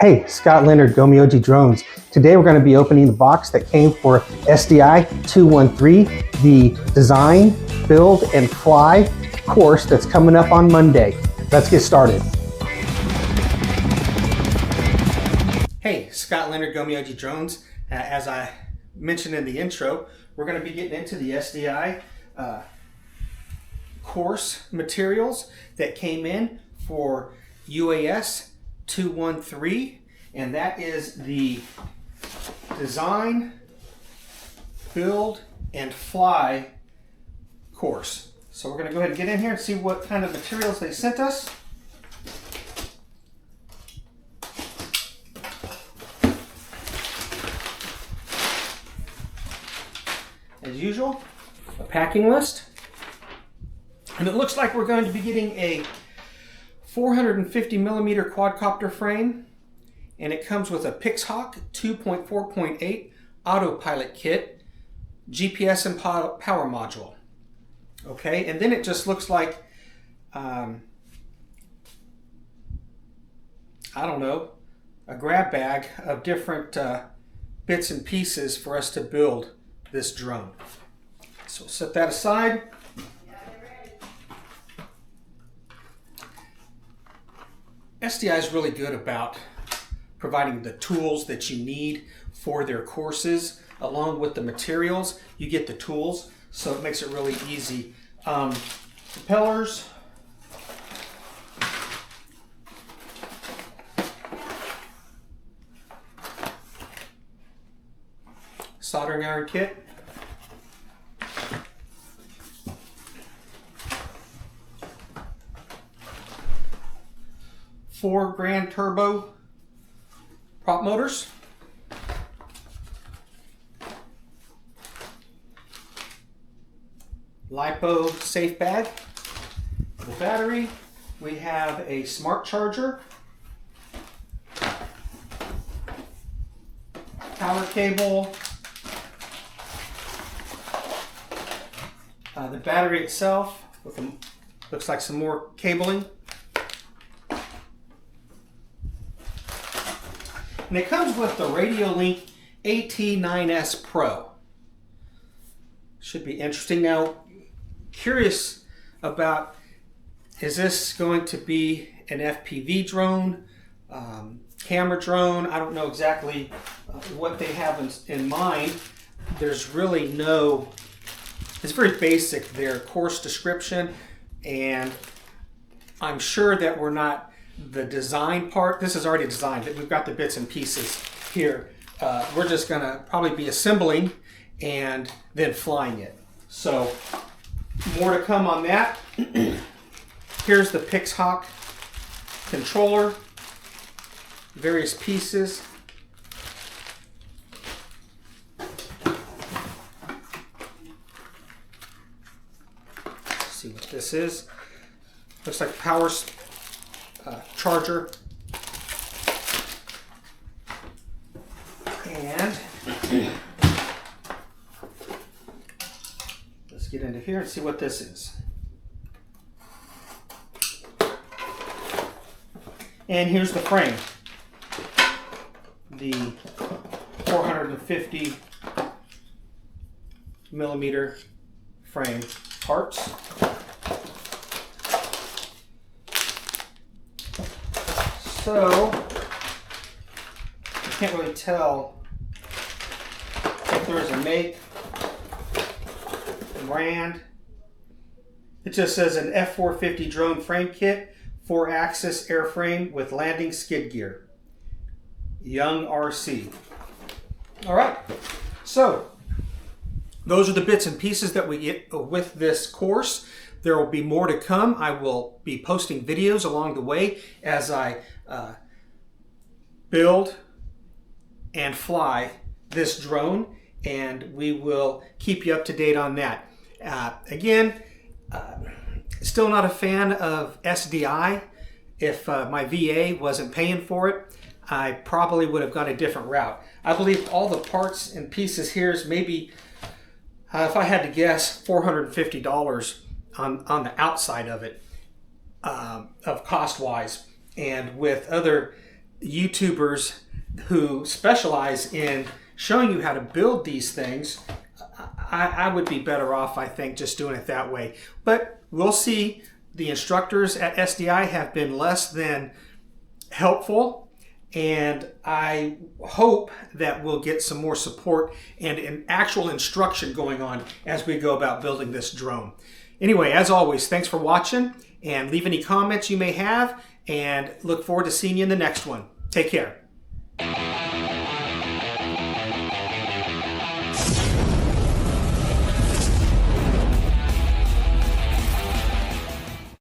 Hey, Scott Leonard, Gomyoji Drones. Today we're going to be opening the box that came for SDI 213, the design, build, and fly course that's coming up on Monday. Let's get started. Hey, Scott Leonard, Gomyoji Drones. As I mentioned in the intro, we're going to be getting into the SDI course materials that came in for UAS 213, and that is the design, build, and fly course. So we're going to go ahead and get in here and see what kind of materials they sent us. As usual, a packing list. And it looks like we're going to be getting a 450 millimeter quadcopter frame, and it comes with a Pixhawk 2.4.8 autopilot kit, GPS and power module. Okay, and then it just looks like, I don't know, a grab bag of different bits and pieces for us to build this drone. So we'll set that aside. SDI is really good about providing the tools that you need for their courses. Along with the materials, you get the tools, so it makes it really easy. Propellers, soldering iron kit, four Grand Turbo prop motors, LiPo safe bag, the battery, we have a smart charger, power cable, the battery itself with looks like some more cabling. And it comes with the RadioLink AT9S Pro. Should be interesting. Now, curious about, is this going to be an FPV drone, camera drone? I don't know exactly what they have in mind. There's really no, it's very basic, their course description, and I'm sure that we're not, the design part, this is already designed, we've got the bits and pieces here. We're just gonna probably be assembling and then flying it. So more to come on that. Here's the Pixhawk controller, various pieces. Let's see what this is. Looks like power charger, and let's get into here and see what this is. And here's the frame, the 450 millimeter frame parts. So, I can't really tell if there's a make, brand. It just says an F450 drone frame kit, 4-axis airframe with landing skid gear. Young RC. All right, so those are the bits and pieces that we get with this course. There will be more to come. I will be posting videos along the way as I build and fly this drone, and we will keep you up to date on that. Again, still not a fan of SDI. If my VA wasn't paying for it, I probably would have gone a different route. I believe all the parts and pieces here is maybe, if I had to guess, $450 on the outside of it, of cost-wise. And with other YouTubers who specialize in showing you how to build these things, I would be better off, I think, just doing it that way. But we'll see. The instructors at SDI have been less than helpful, and I hope that we'll get some more support and an actual instruction going on as we go about building this drone. Anyway, as always, thanks for watching, and leave any comments you may have, and look forward to seeing you in the next one. Take care.